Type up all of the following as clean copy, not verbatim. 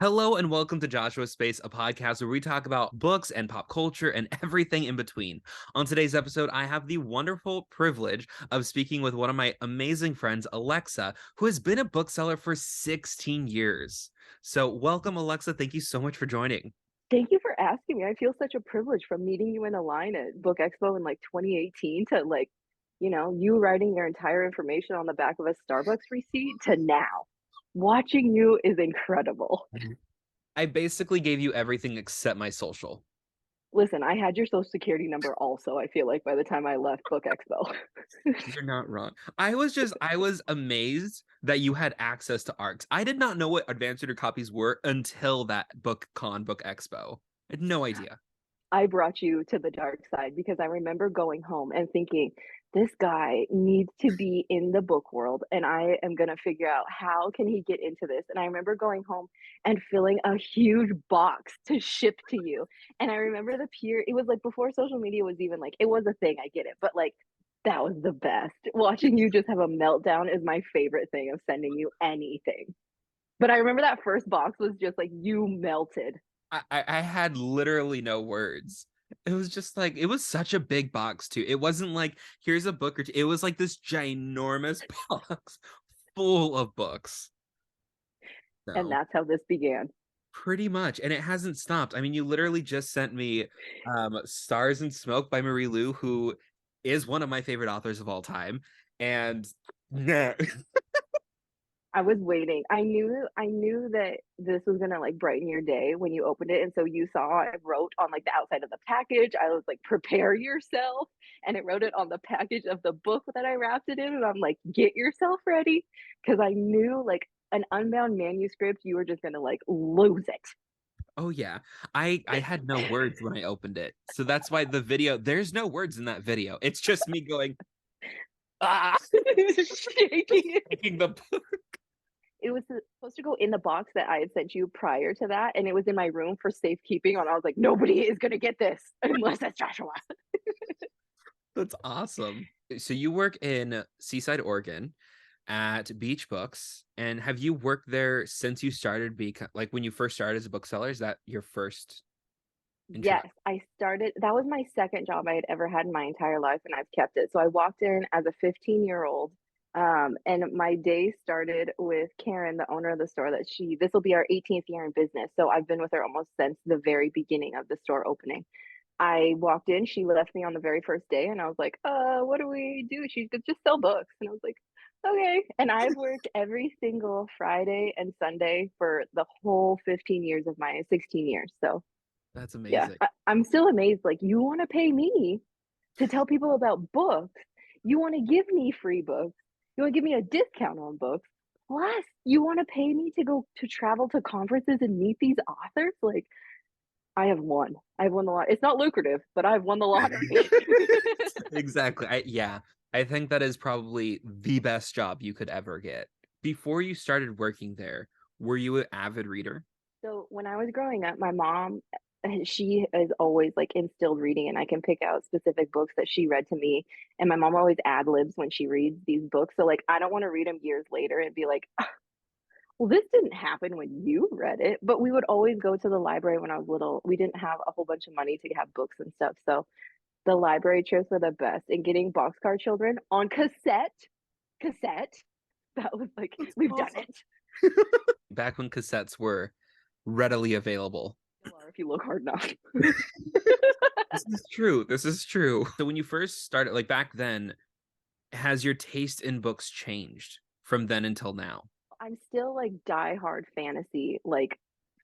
Hello and welcome to Joshua's Space, a podcast where we talk about books and pop culture and everything in between. On today's episode, I have the wonderful privilege of speaking with one of my amazing friends, Alexa, who has been a bookseller for 16 years. So welcome, Alexa. Thank you so much for joining. Thank you for asking me. I feel such a privilege from meeting you in a line at Book Expo in like 2018 to you writing your entire information on the back of a Starbucks receipt to now. Watching you is incredible. I basically gave you everything except my social. Listen, I had your social security number also, I feel like by the time I left Book Expo. You're not wrong. I was amazed that you had access to ARCs. I did not know what advanced reader copies were until that BookCon, Book Expo. I had no idea. I brought you to the dark side because I remember going home and thinking, this guy needs to be in the book world and I am going to figure out how can he get into this. And I remember going home and filling a huge box to ship to you. And I remember it was like before social media was even like, it was a thing, I get it, but like that was the best. Watching you just have a meltdown is my favorite thing of sending you anything. But I remember that first box was just like you melted. I had literally no words. It was just like it was such a big box too. It wasn't like here's a book or two. It was like this ginormous box full of books. And So that's how this began. pretty much, and it hasn't stopped. I mean, you literally just sent me Stars and Smoke by Marie Lu, who is one of my favorite authors of all time. And nah. I was waiting. I knew that this was gonna like brighten your day when you opened it. And so you saw I wrote on like the outside of the package. I was like, prepare yourself. And it wrote it on the package of the book that I wrapped it in. And I'm like, get yourself ready. Cause I knew like an unbound manuscript, you were just gonna like lose it. Oh yeah. I had no words when I opened it. So that's why the video, there's no words in that video. It's just me going, ah, Shaking it. taking the book. It was supposed to go in the box that I had sent you prior to that, and it was in my room for safekeeping. And I was like, nobody is gonna get this unless it's Joshua. That's awesome. So you work in Seaside, Oregon at Beach Books. And have you worked there since you started like when you first started as a bookseller? Is that your first Yes, introduction? I started. That was my second job I had ever had in my entire life, and I've kept it. So I walked in as a 15-year-old, and my day started with Karen, the owner of the store. This will be our 18th year in business. So I've been with her almost since the very beginning of the store opening. I walked in, she left me on the very first day, and I was like, what do we do? She's just sell books. And I was like, okay. And I've worked every single Friday and Sunday for the whole 15 years of my 16 years. So That's yeah, amazing. I'm still amazed. Like, you want to pay me to tell people about books, you want to give me free books, you want to give me a discount on books, plus you want to pay me to go to travel to conferences and meet these authors. Like, I have won. I've won the lot. It's not lucrative, but I've won the lottery. Exactly. Yeah, I think that is probably the best job you could ever get. Before you started working there, were you an avid reader? So when I was growing up, my mom, she is always like instilled reading, and I can pick out specific books that she read to me. And my mom always ad libs when she reads these books. So like, I don't want to read them years later and be like, well, this didn't happen when you read it. But we would always go to the library when I was little. We didn't have a whole bunch of money to have books and stuff. So the library trips were the best. And getting Boxcar Children on cassette, that was like, That's we've done awesome. it. Back when cassettes were readily available. Or if you look hard enough. This is true. This is true. So when you first started, like back then, has your taste in books changed from then until now? I'm still like diehard fantasy, like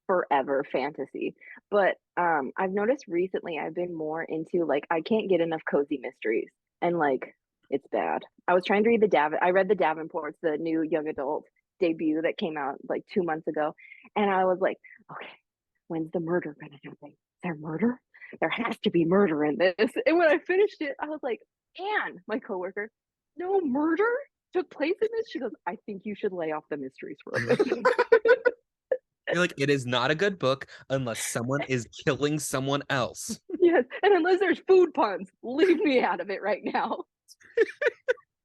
forever fantasy. But I've noticed recently I've been more into like I can't get enough cozy mysteries. And like it's bad. I was trying to read I read the Davenports, the new young adult debut that came out like 2 months ago. And I was like, okay, when's the murder gonna happen? Is there murder? There has to be murder in this. And when I finished it, I was like, Anne, my coworker, no murder took place in this? She goes, I think you should lay off the mysteries for a bit. You're like, it is not a good book unless someone is killing someone else. Yes. And unless there's food puns, leave me out of it right now.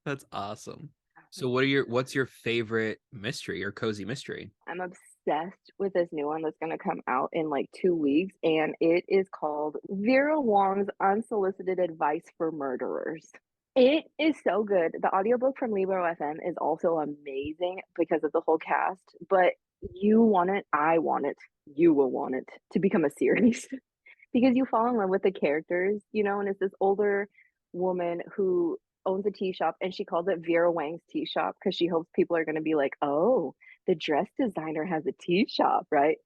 That's awesome. So I'm what's your favorite mystery or cozy mystery? obsessed obsessed with this new one that's gonna come out in, like, 2 weeks, and it is called Vera Wong's Unsolicited Advice for Murderers. It is so good. The audiobook from Libro FM is also amazing because of the whole cast, but you want it, I want it, you will want it to become a series because you fall in love with the characters, and it's this older woman who owns a tea shop and she calls it Vera Wang's tea shop because she hopes people are gonna be like, "Oh, the dress designer has a tea shop," right?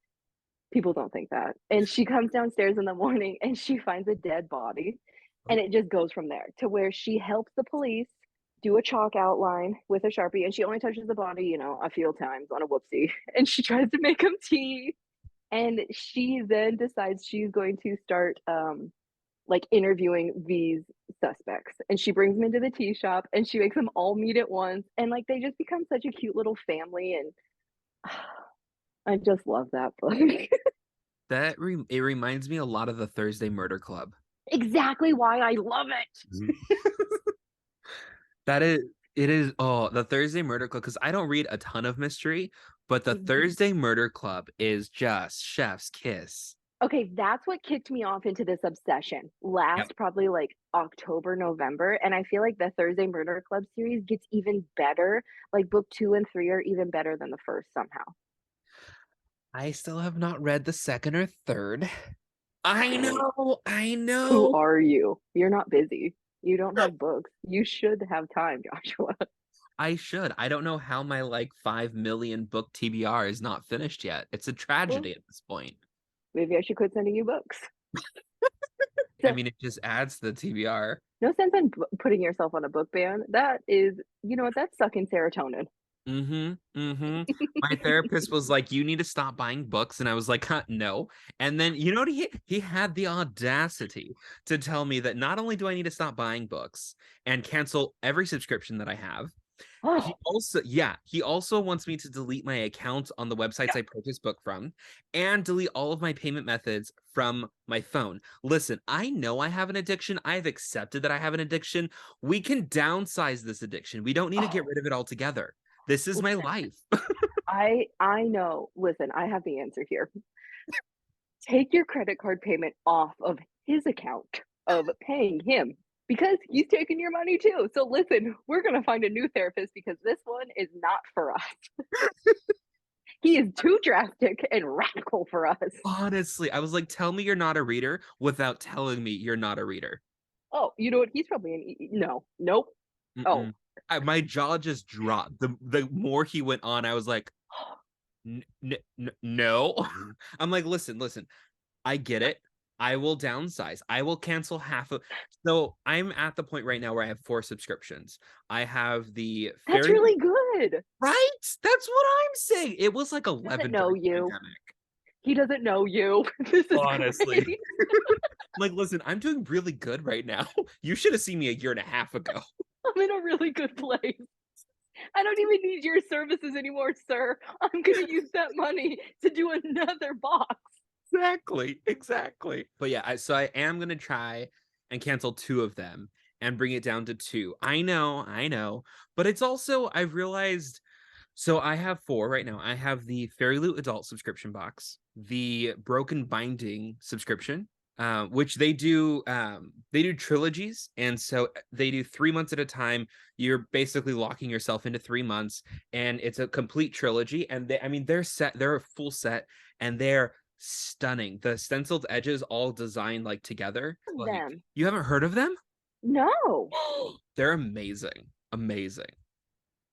People don't think that. And she comes downstairs in the morning and she finds a dead body. And it just goes from there to where she helps the police do a chalk outline with a Sharpie. And she only touches the body, a few times on a whoopsie. And she tries to make him tea. And she then decides she's going to start like interviewing these suspects. And she brings them into the tea shop and she makes them all meet at once. And like they just become such a cute little family. And I just love that book. It reminds me a lot of the Thursday Murder Club. Exactly why I love it. That is, it is. Oh, the Thursday Murder Club, because I don't read a ton of mystery, but the Thursday Murder Club is just chef's kiss. Okay, that's what kicked me off into this obsession Yep. last probably like October, November. And I feel like the Thursday Murder Club series gets even better. Like book 2 and 3 are even better than the first somehow. I still have not read the second or third. I know, I Who know. are you? You're not busy. You don't have books. You should have time, Joshua. I should. I don't know how my like 5 million book TBR is not finished yet. It's a Well, tragedy at this point. maybe I should quit sending you books. I So, mean, it just adds to the TBR. no sense in putting yourself on a book ban. That is, you know what? That's sucking serotonin. Mm-hmm. Mm-hmm. My therapist was like, "You need to stop buying books," and I was like, no. And then you know what he had the audacity to tell me that not only do I need to stop buying books and cancel every subscription that I have, Oh, he also wants me to delete my account on the websites I purchase book from and delete all of my payment methods from my phone. Listen, I know I have an addiction. I've accepted that I have an addiction. We can downsize this addiction. We don't need to get oh, rid of it altogether. This is my listen. life. I know. Listen, I have the answer here. Take your credit card payment off of his account of paying him because he's taking your money too. So listen, we're going to find a new therapist because this one is not for us. He is too drastic and radical for us. Honestly, I was like, tell me you're not a reader without telling me you're not a reader. Oh, you know what? He's probably no, nope. Oh, Mm-mm. My jaw just dropped. The more he went on, I was like, no. I'm like, listen. I get it. I will downsize. I will cancel half of. So I'm at the point right now where I have 4 subscriptions. I have the that's fairy, really good. right? That's what I'm saying. It was like He doesn't 11 know during the you. pandemic. He doesn't know you. This is Honestly. great. I'm like, listen, I'm doing really good right now. You should have seen me a year and a half ago. I'm in a really good place. I don't even need your services anymore, sir. I'm gonna use that money to do another box. Exactly. But yeah, so I am gonna try and cancel 2 of them and bring it down to 2. I know. But it's also I've realized so I have 4 right now. I have the Fairy Loot Adult subscription box, the Broken Binding subscription, which they do trilogies, and so they do 3 months at a time. You're basically locking yourself into 3 months, and it's a complete trilogy. And they're a full set, and they're stunning. The stenciled edges all designed like together. Like Them. you haven't heard of them? No. They're amazing. Amazing.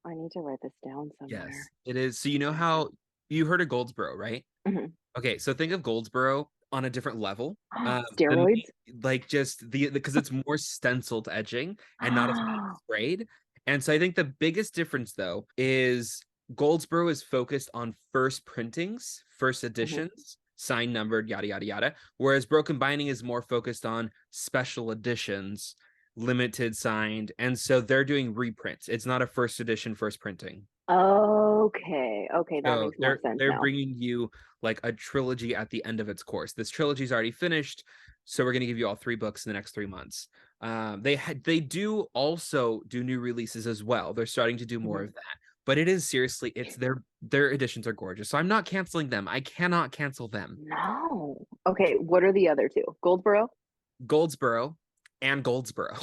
I need to write this down Yes, somewhere. it is. So you know how you heard of Goldsboro, right? Mhm. Okay, so think of Goldsboro on a different level. The Steroids? like just the because it's more stenciled edging and not as much sprayed. And so I think the biggest difference though is Goldsboro is focused on first printings, first Mhm. editions, signed, numbered, yada yada yada. Whereas Broken Binding is more focused on special editions, limited signed, and so they're doing reprints. It's not a first edition, first printing. Okay, okay, that So makes more sense they're now. bringing you like a trilogy at the end of its course. This trilogy's already finished, so we're going to give you all 3 books in the next 3 months. They do also do new releases as well. They're starting to do more Mhm. of that, but it is seriously, it's their editions are gorgeous. So I'm not canceling them. I cannot cancel them. No. Okay, what are the other two? Goldsboro? Goldsboro and Goldsboro.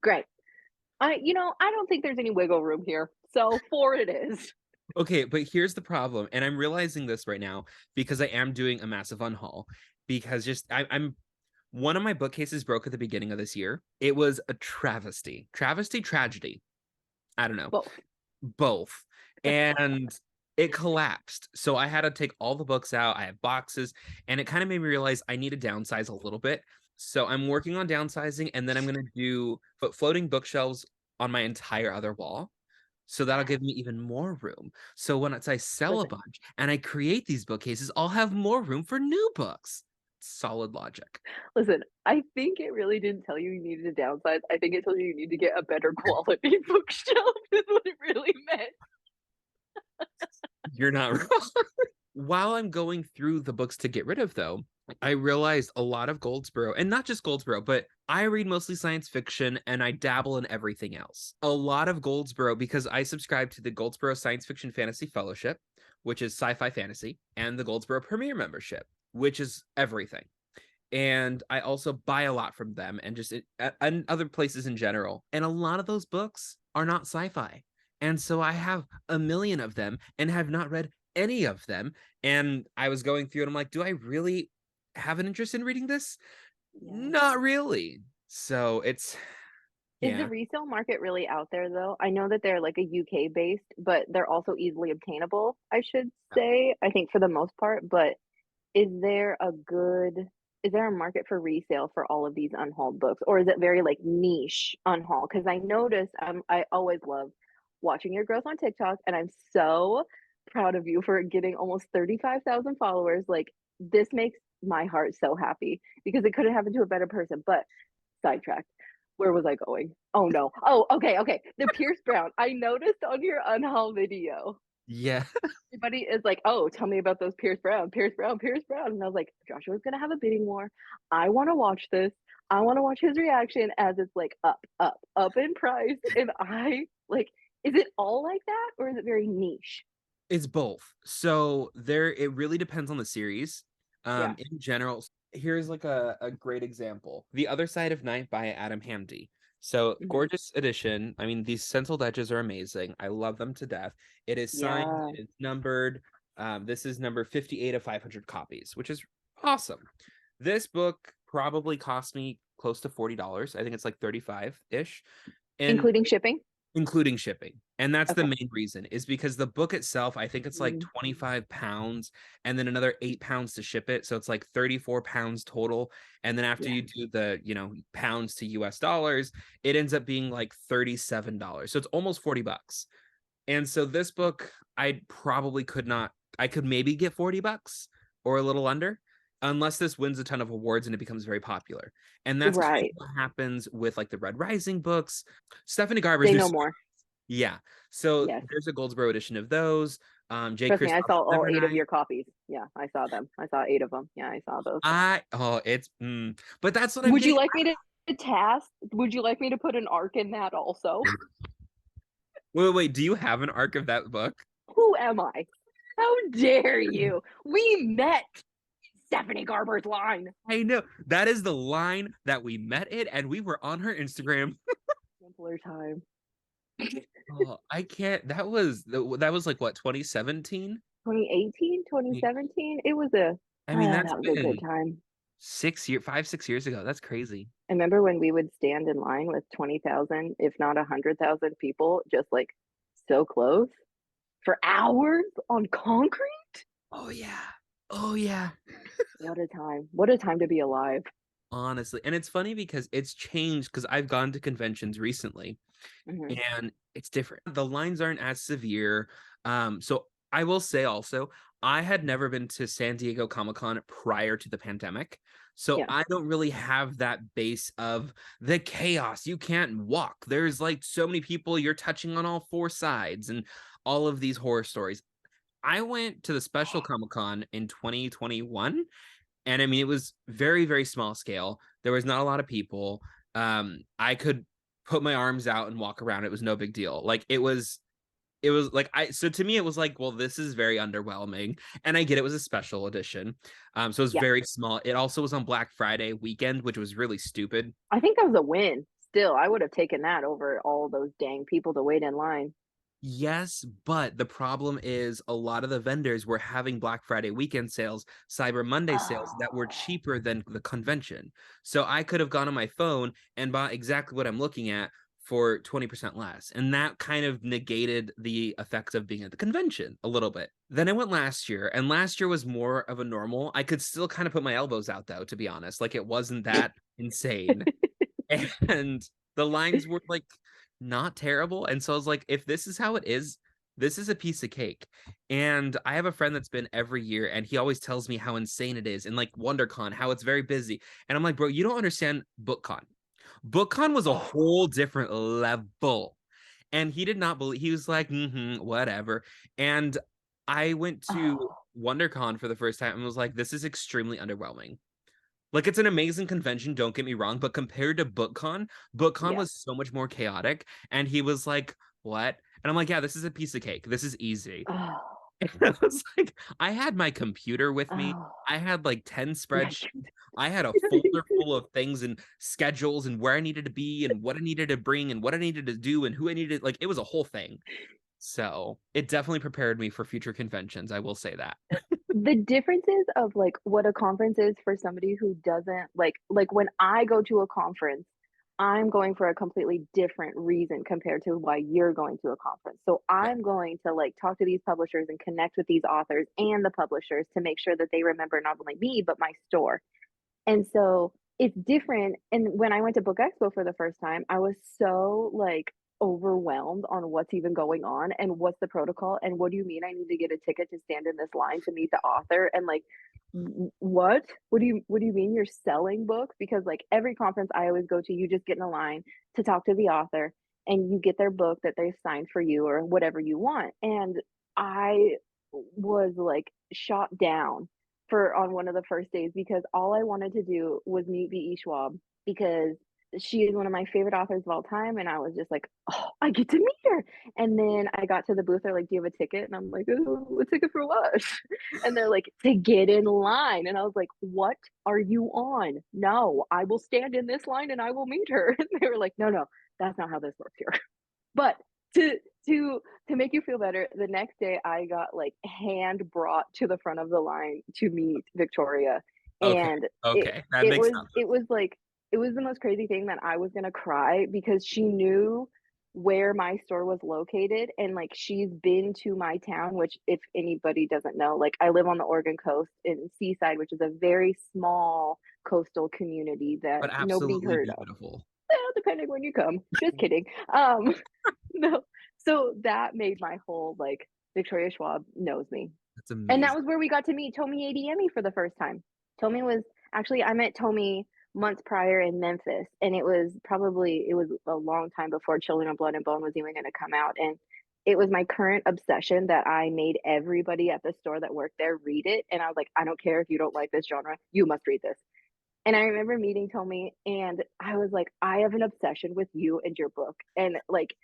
Great. I don't think there's any wiggle room here. So 4 it is. Okay, but here's the problem, and I'm realizing this right now because I am doing a massive unhaul because I'm one of my bookcases broke at the beginning of this year. It was a travesty. Travesty, tragedy. I don't know. Both. Both. And it collapsed. So I had to take all the books out. I have boxes, and it kind of made me realize I need to downsize a little bit. So I'm working on downsizing, and then I'm going to do floating bookshelves on my entire other wall. So that'll give me even more room. So when I sell a Listen, bunch and I create these bookcases, I'll have more room for new books. Solid logic. listen, I think it really didn't tell you needed to downsize. I think it told you need to get a better quality bookshelf is what it really meant. You're not wrong. While I'm going through the books to get rid of, though, I realized a lot of Goldsboro, and not just Goldsboro, but I read mostly science fiction and I dabble in everything else. A lot of Goldsboro, because I subscribe to the Goldsboro Science Fiction Fantasy Fellowship, which is sci-fi fantasy, and the Goldsboro Premier membership, which is everything. And I also buy a lot from them and just and other places in general. And a lot of those books are not sci-fi. And so I have a million of them and have not read any of them. And I was going through and I'm like, do I really have an interest in reading this? Yeah. Not really. So it's, Is the yeah. resale market really out there though? I know that they're like a UK based, but they're also easily obtainable, I should say, I think for the most part. But is there a good is there a market for resale for all of these unhauled books? Or is it very like niche unhaul? Because I notice I always love watching your growth on TikTok, and I'm so proud of you for getting almost 35,000 followers. Like this makes my heart so happy because it couldn't happen to a better person. But sidetracked. Where was I going? Oh no. Oh, okay, okay. The Pierce Brown. I noticed on your unhaul video. Yeah. Everybody is like, oh, tell me about those Pierce Brown, Pierce Brown, Pierce Brown. And I was like, Joshua's gonna have a bidding war. I want to watch this. I want to watch his reaction as it's like up in price. And I like, is it all like that or is it very niche? It's both. So it really depends on the series. Yeah. In general, here's like a great example. The Other Side of Night by Adam Hamdy. So Hmm. gorgeous edition. I mean, these stenciled edges are amazing. I love them to death. It is signed, Yeah. it's numbered. This is number 58 of 500 copies, which is awesome. This book probably cost me close to $40. I think it's like 35-ish. And Including shipping. including shipping. And that's the Okay. main reason is because the book itself, I think it's like Mm, 25 pounds and then another 8 pounds to ship it. So it's like 34 pounds total. And then after yeah. you do the, pounds to US dollars, it ends up being like $37. So it's almost 40 bucks. And so this book, I could maybe get 40 bucks or a little under, unless this wins a ton of awards and it becomes very popular. And that's kind of Right. what happens with like the Red Rising books. Stephanie Garber's Say new no more. yeah. So Yes. there's a Goldsboro edition of those. J. Trust me, I Kristoff's saw all 8 of Nevernight. your copies. Yeah, I saw them. I saw 8 of them. Yeah, I saw those. But that's what I'm Would you getting. like me to task? Would you like me to put an arc in that also? Wait. Do you have an arc of that book? Who am I? How dare you? We met Stephanie Garber's line. I know that is the line that we met it, and we were on her Instagram. Simpler time. Oh, I can't. That was like what 2017. 2018, 2017. It was I mean, that's that was a good been time. 6 years ago. That's crazy. I remember when we would stand in line with 20,000, if not 100,000 people, just like so close for hours on concrete. Oh yeah. Oh yeah. What a time. What a time to be alive. Honestly, and it's funny because it's changed because I've gone to conventions recently Hmm. and it's different. The lines aren't as severe. So I will say also, I had never been to San Diego Comic-Con prior to the pandemic. So Yeah. I don't really have that base of the chaos. You can't walk. There's like so many people, you're touching on all four sides and all of these horror stories. I went to the special Comic-Con in 2021, and I mean it was very, very small scale. There was not a lot of people. I could put my arms out and walk around. It was no big deal. Like it was it was like so to me it was like, well, this is very underwhelming. And I get it was a special edition. So it was Yeah. very small. It also was on Black Friday weekend, which was really stupid. I think that was a win. Still, I would have taken that over all those dang people to wait in line. Yes, but the problem is a lot of the vendors were having Black Friday weekend sales, Cyber Monday sales that were Oh. cheaper than the convention. So I could have gone on my phone and bought exactly what I'm looking at for 20% less. And that kind of negated the effects of being at the convention a little bit. Then I went last year, and last year was more of a normal. I could still kind of put my elbows out though, to be honest. Like it wasn't that insane. And the lines were like not terrible. And so I was like, if this is how it is, this is a piece of cake. And I have a friend that's been every year, and he always tells me how insane it is, and like WonderCon, how it's very busy. And I'm like, bro, you don't understand BookCon. BookCon was a whole different level. And he did not believe, he was like, whatever. And I went to Oh, WonderCon for the first time and was like, this is extremely underwhelming. Like it's an amazing convention, don't get me wrong, but compared to BookCon, BookCon yeah. was so much more chaotic. And he was like, "What?" And I'm like, "Yeah, this is a piece of cake. This is easy." Oh, And I was like, I had my computer with me. oh. I had like 10 Yeah. spreadsheets. I had a folder full of things and schedules and where I needed to be and what I needed to bring and what I needed to do and who I needed. Like it was a whole thing. So it definitely prepared me for future conventions. I will say that. The differences of, like, what a conference is for somebody who doesn't like, when I go to a conference, I'm going for a completely different reason compared to why you're going to a conference. So, Yeah, I'm going to, like, talk to these publishers and connect with these authors and the publishers to make sure that they remember not only me, but my store. And so it's different. And when I went to Book Expo for the first time, I was so like overwhelmed on what's even going on and what's the protocol and what do you mean I need to get a ticket to stand in this line to meet the author and like what? What do you mean you're selling books? Because like every conference I always go to, you just get in a line to talk to the author and you get their book that they've signed for you or whatever you want. And I was like shot down for on one of the first days because all I wanted to do was meet B.E. Schwab because she is one of my favorite authors of all time, and I was just like, "Oh, I get to meet her." And then I got to the booth, they're like, "Do you have a ticket?" And I'm like, "Ooh, a ticket for what?" And they're like, "To get in line." And I was like, "What are you on? No, I will stand in this line and I will meet her." And they were like, "No, no, that's not how this works here." But to to to make you feel better, the next day I got, like, hand brought to the front of the line to meet Victoria, okay. and it Okay. That it makes was sense. it was, like it was the most crazy thing that I was gonna cry because she knew where my store was located, and, like, she's been to my town, which if anybody doesn't know, like, I live on the Oregon coast in Seaside, which is a very small coastal community that But nobody absolutely heard of. beautiful. Well, depending when you come. Just kidding. Um, no. So that made my whole, like, Victoria Schwab knows me. That's And that amazing. was where we got to meet Tomi Adeyemi for the first time. Tomi was actually I met Tomi months prior in Memphis, and it was a long time before Children of Blood and Bone was even gonna come out, and it was my current obsession that I made everybody at the store that worked there read it, and I was like, "I don't care if you don't like this genre, you must read this." And I remember meeting Tomi, and I was like, "I have an obsession with you and your book." And, like,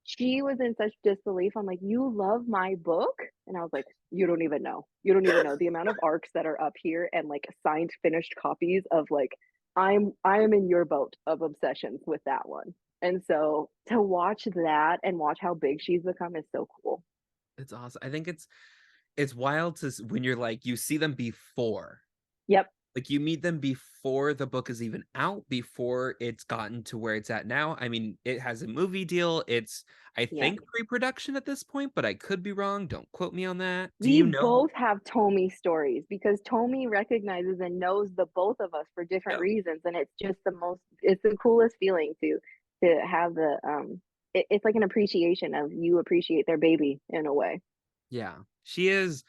she was in such disbelief. I'm like, "You love my book?" And I was like, "You don't even know. You don't even know the amount of arcs that are up here and, like, signed finished copies of, like, I am in your boat of obsessions with that one." And so to watch that and watch how big she's become is so cool. It's awesome. I think it's wild to when you're like you see them before. Yep. Like you meet them before the book is even out, before it's gotten to where it's at now. I mean, it has a movie deal. It's I Yeah. think pre-production at this point, but I could be wrong. Don't quote me on that. Do We you know? both have Tomi stories because Tomi recognizes and knows the both of us for different Yep. reasons, and it's the coolest feeling to have it's like an appreciation of you appreciate their baby in a way. Yeah. She is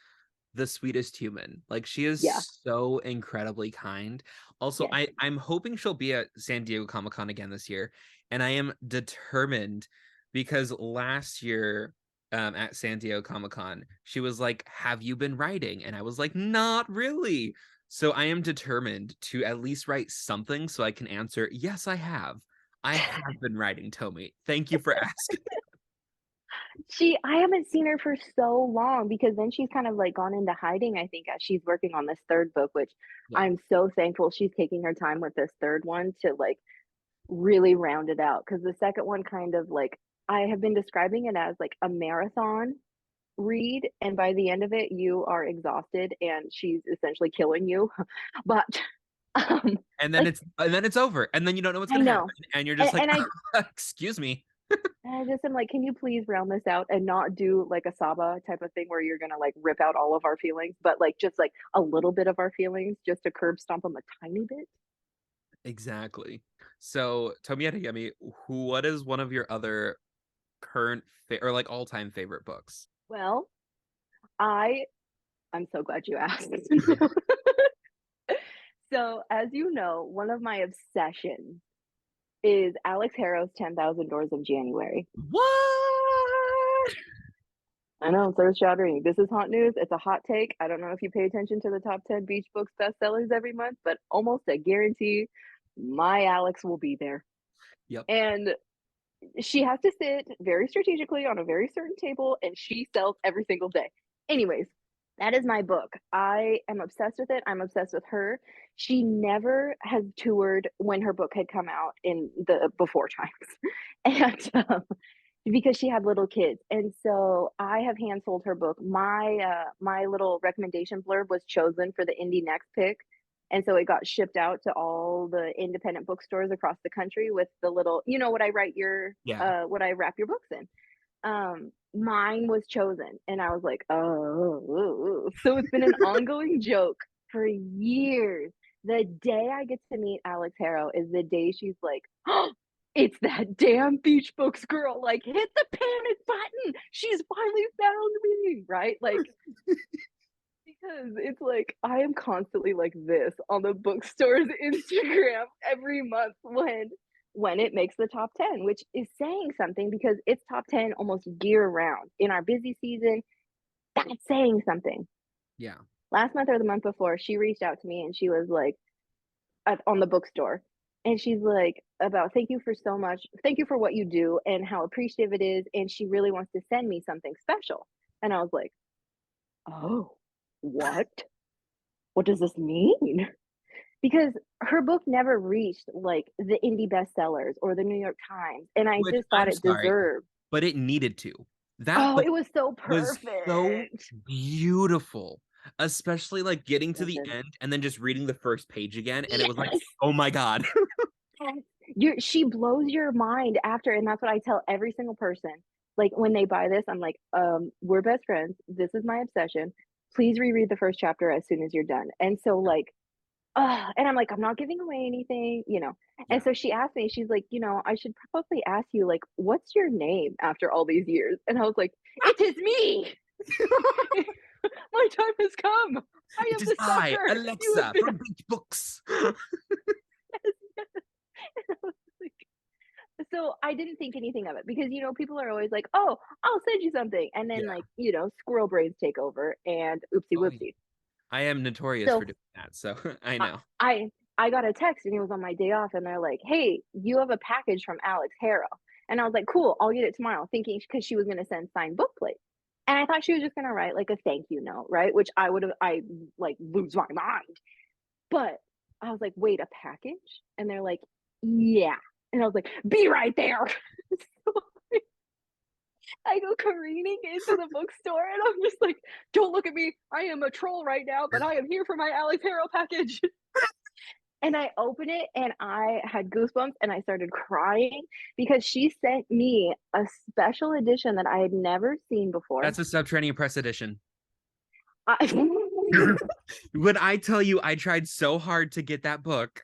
the sweetest human. Like she is Yeah. so incredibly kind. Also, Yes. I'm hoping she'll be at San Diego Comic-Con again this year, and I am determined because last year at San Diego Comic-Con, she was like, "Have you been writing?" And I was like, "Not really." So I am determined to at least write something so I can answer, "Yes, I have. I have been writing, Tomi. Thank you for asking." I haven't seen her for so long because then she's kind of like gone into hiding, I think, as she's working on this third book, which Yeah. I'm so thankful she's taking her time with this third one to like really round it out. Cause the second one kind of like, I have been describing it as like a marathon read. And by the end of it, you are exhausted and she's essentially killing you. But, um, like, And then it's over. And then you don't know what's I gonna happen. know. And you're just And, like, and I, excuse me. And I just am like, can you please round this out and not do like a Saba type of thing where you're gonna like rip out all of our feelings, but like just like a little bit of our feelings just to curb stomp them a tiny bit? Exactly. So Tomi Adeyemi, what is one of your other current or like all-time favorite books? Well, I I'm so glad you asked. So, as you know, one of my obsessions is Alex Harrow's 10,000 Doors of January. What? I know, thirst shattering. This is hot news. It's a hot take. I don't know if you pay attention to the top 10 beach books bestsellers every month, but almost a guarantee my Alex will be there. Yep. And she has to sit very strategically on a very certain table and she sells every single day. Anyways, that is my book. I am obsessed with it. I'm obsessed with her. She never has toured when her book had come out in the before times. And because she had little kids. And so I have hand sold her book. My little recommendation blurb was chosen for the Indie Next pick. And so it got shipped out to all the independent bookstores across the country with the little, you know, Yeah. what I wrap your books in. Mine was chosen and I was like, oh, so it's been an ongoing joke for years. The day I get to meet Alex Harrow is the day she's like, oh, it's that damn beach books girl. Like, hit the panic button. She's finally found me, right? Like, because it's like I am constantly like this on the bookstore's Instagram every month when it makes the top 10, which is saying something because it's top 10 almost year round. In our busy season, that's saying something. Yeah. Last month or the month before, she reached out to me and she was like on the bookstore. And she's like, about thank you for so much. Thank you for what you do and how appreciative it is. And she really wants to send me something special. And I was like, oh, what? What does this mean? Because her book never reached like the indie bestsellers or the New York Times, and I Which just thought I'm it sorry, deserved. but it needed to. That Oh, book it was so was so perfect. beautiful, especially like getting to the Listen, end and then just reading the first page again. And it was like, yes, oh my God. yes. She blows your mind after, and that's what I tell every single person. Like when they buy this, I'm like, we're best friends. This is my obsession. Please reread the first chapter as soon as you're done. And so like and I'm like, I'm not giving away anything, you know. And Yeah. so she asked me, she's like, you know, I should probably ask you, like, what's your name after all these years? And I was like, it is me. My time has come. I It am is the I, sucker. You have Alexa been. from Beach Books. So I didn't think anything of it because you know people are always like, "Oh, I'll send you something," and then Yeah. like you know squirrel brains take over and oopsie Oh, yeah. whoopsie. I am notorious So for doing that. So I I know. I I got a text and it was on my day off and they're like, "Hey, you have a package from Alex Harrow." And I was like, "Cool, I'll get it tomorrow," thinking because she was gonna send signed book plate. And I thought she was just gonna write like a thank you note, right? Which I like lose my mind. But I was like, "Wait, a package?" And they're like, "Yeah." And I was like, "Be right there." So I go careening into the bookstore and I'm just like, "Don't look at me. I am a troll right now, but I am here for my Alex Harrow package." And I opened it and I had goosebumps and I started crying because she sent me a special edition that I had never seen before. That's a subterranean press edition. I, When I tell you I tried so hard to get that book.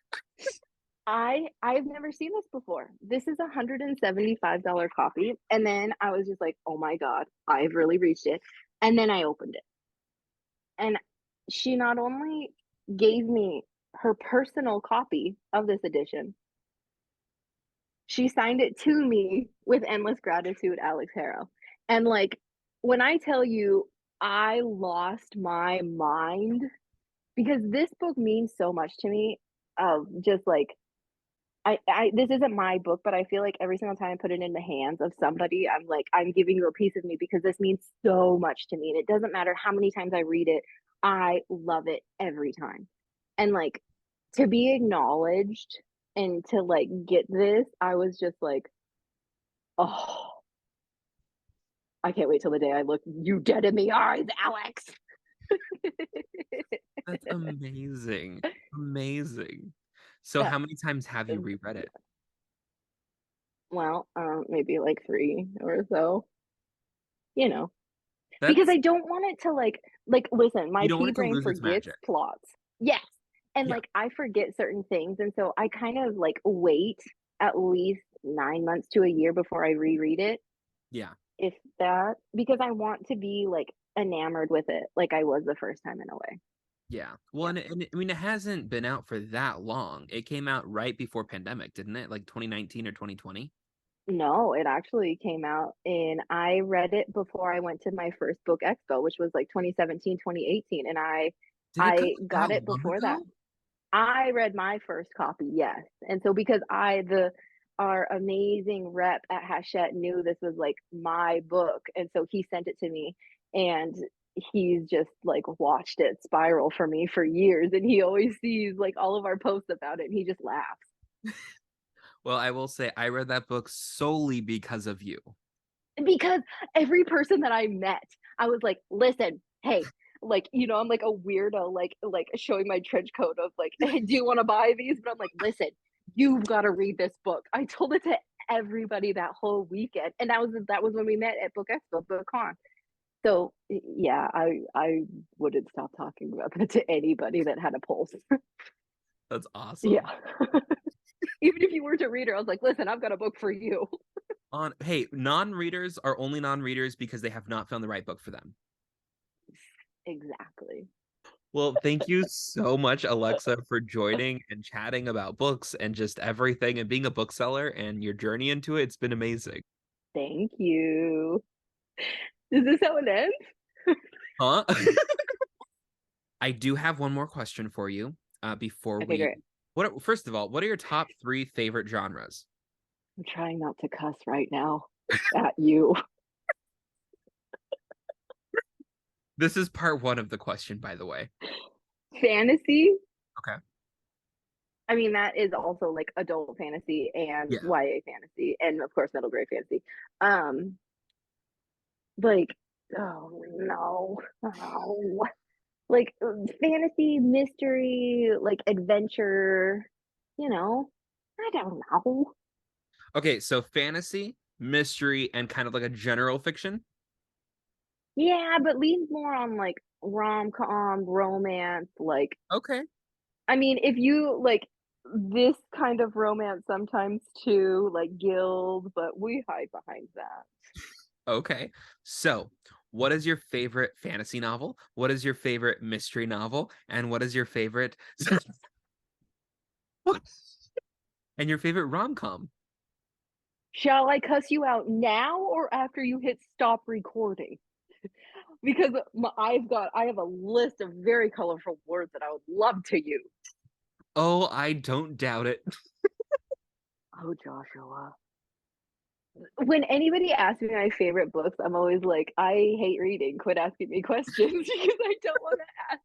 I've never seen this before. This is $175 copy. And then I was just like, oh my God, I've really reached it. And then I opened it. And she not only gave me her personal copy of this edition, she signed it to me with endless gratitude, Alex Harrow. And like when I tell you I lost my mind because this book means so much to me of just like I this isn't my book, but I feel like every single time I put it in the hands of somebody, I'm like, I'm giving you a piece of me because this means so much to me. And it doesn't matter how many times I read it, I love it every time. And like to be acknowledged and to like get this, I was just like, oh, I can't wait till the day I look you dead in the eyes, Alex. That's amazing. Amazing. So Uh, how many times have you reread it? well, maybe like three or so, you know, because That's I don't want it to listen, you my don't pea want it to brain lose its forgets magic. plots. Yes. And Yeah. like I forget certain things. And so I kind of like wait at least 9 months to a year before I reread it, Yeah. if that, because I want to be like enamored with it like I was the first time in a way. Yeah. Well, Yeah. and I mean, it hasn't been out for that long. It came out right before pandemic, didn't it? Like 2019 or 2020? No, it actually came out and I read it before I went to my first book expo, which was like 2017, 2018. And Did it come I out got that it long before that. ago? I read my first copy, yes. And so because our amazing rep at Hachette knew this was like my book, and so he sent it to me, and he's just like watched it spiral for me for years, and he always sees like all of our posts about it, and he just laughs Well, I will say I read that book solely because of you. because every person that I met, I was like, listen, hey. Like, I'm like a weirdo, like showing my trench coat of like, hey, do you want to buy these? But I'm like, listen, you've got to read this book. I told it to everybody that whole weekend, and that was when we met at Book Expo, BookCon. So yeah, I wouldn't stop talking about that to anybody that had a pulse. That's awesome. Yeah, even if you were to read her, I was like, listen, I've got a book for you. On Hey, non-readers are only non-readers because they have not found the right book for them. Exactly. Well, thank you so much, Alexa, for joining and chatting about books and just everything and being a bookseller and your journey into it. It's been amazing. Thank you. Is this how it ends? Huh? I do have one more question for you before Okay, we great. first of all, what are your top three favorite genres? I'm trying not to cuss right now at you. This is part one of the question, by the way. Fantasy. Okay. I mean, that is also like adult fantasy and Yeah. YA fantasy, and of course, middle grade fantasy. Um, like, oh no, oh, like fantasy, mystery, like adventure. I don't know. Okay, so fantasy, mystery, and kind of like a general fiction. Yeah, but leans more on like rom com, romance. Like, Okay. I mean, if you like this kind of romance sometimes too, like Guild, but we hide behind that. Okay. So, what is your favorite fantasy novel? What is your favorite mystery novel? And what is your favorite and your favorite rom-com? Shall I cuss you out now or after you hit stop recording? Because I have a list of very colorful words that I would love to use. Oh, I don't doubt it. Oh, Joshua. When anybody asks me my favorite books, I'm always like, I hate reading. Quit asking me questions because I don't want to ask.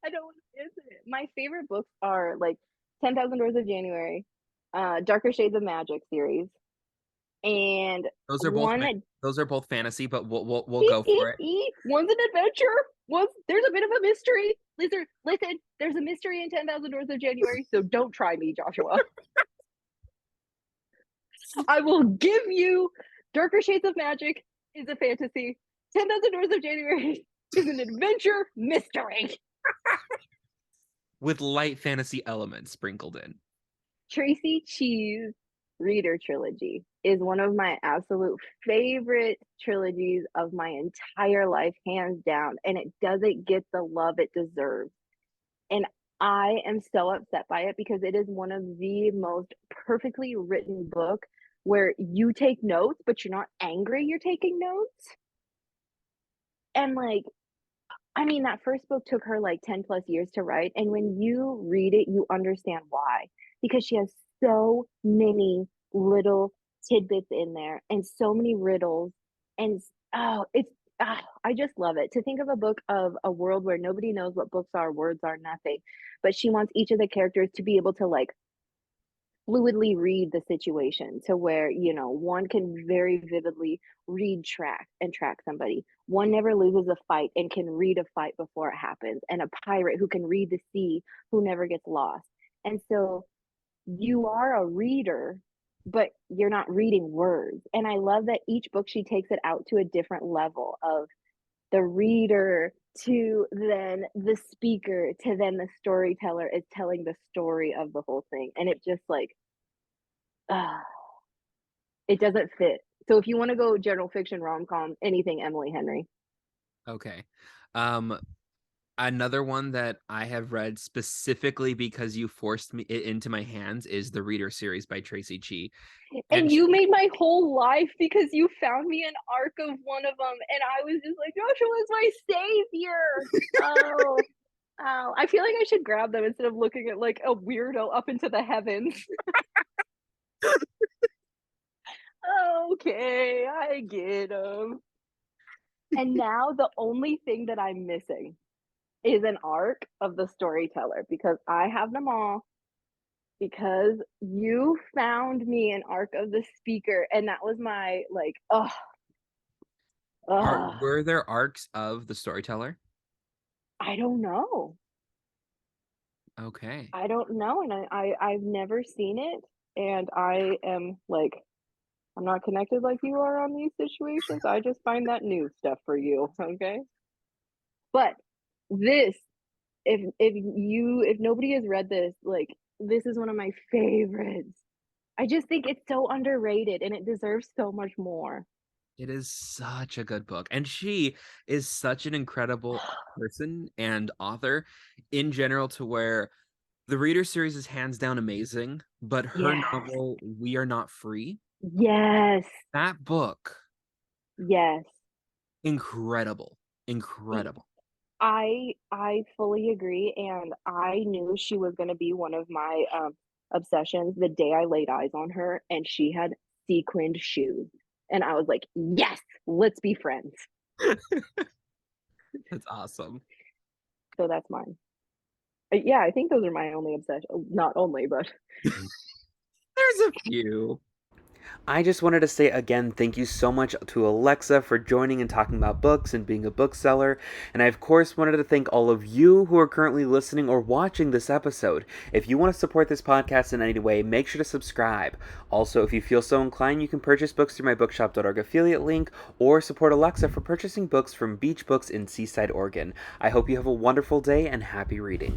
I don't want to answer it. My favorite books are like 10,000 Doors of January, Darker Shades of Magic series, and Those are both one those are both fantasy, but we'll go for it. one's an adventure. There's a bit of a mystery. Listen, there's a mystery in 10,000 Doors of January, so don't try me, Joshua. I will give you Darker Shades of Magic is a fantasy. 10,000 Doors of January is an adventure mystery. With light fantasy elements sprinkled in. Traci Chee's Reader Trilogy is one of my absolute favorite trilogies of my entire life, hands down, and it doesn't get the love it deserves. And I am so upset by it because it is one of the most perfectly written book where you take notes, but you're not angry you're taking notes. And like, I mean, that first book took her like 10 plus years to write. And when you read it, you understand why. Because she has so many little tidbits in there and so many riddles and I just love it. To think of a book of a world where nobody knows what books are, words are, nothing, but she wants each of the characters to be able to, like, fluidly read the situation to where, one can very vividly read track somebody. One never loses a fight and can read a fight before it happens, and a pirate who can read the sea who never gets lost. And so you are a reader, but you're not reading words. And I love that each book she takes it out to a different level of the reader to then the speaker to then the storyteller is telling the story of the whole thing. And it just like, ah, it doesn't fit. So if you want to go general fiction rom com, anything Emily Henry. Okay. Um, Another one that I have read specifically because you forced me it into my hands is the Reader series by Traci Chee. And And you made my whole life because you found me an arc of one of them, and I was just like, Joshua is my savior. Oh, oh, I feel like I should grab them instead of looking at like a weirdo up into the heavens. Okay, I get them. And now the only thing that I'm missing is an arc of the storyteller because I have them all. Because you found me an arc of the speaker, and that was my like, oh, oh, were there arcs of the storyteller? I don't know. Okay. I don't know, and I've never seen it, and I am like, I'm not connected like you are on these situations. I just find that new stuff for you, okay? But this, if nobody has read this, like this is one of my favorites. I just think it's so underrated and it deserves so much more. It is such a good book. And she is such an incredible person and author in general, to where the Reader series is hands down amazing, but her Yes. novel, We Are Not Free, Yes. that book, Yes. incredible. Y Incredible. I fully agree, and I knew she was gonna be one of my, obsessions the day I laid eyes on her, and she had sequined shoes, and I was like, "Yes, let's be friends." That's awesome. So that's mine. Yeah, I think those are my only obsession not only, but There's a few. I just wanted to say again, thank you so much to Alexa for joining and talking about books and being a bookseller. And I, of course, wanted to thank all of you who are currently listening or watching this episode. If you want to support this podcast in any way, make sure to subscribe. Also, if you feel so inclined, you can purchase books through my bookshop.org affiliate link or support Alexa for purchasing books from Beach Books in Seaside, Oregon. I hope you have a wonderful day and happy reading.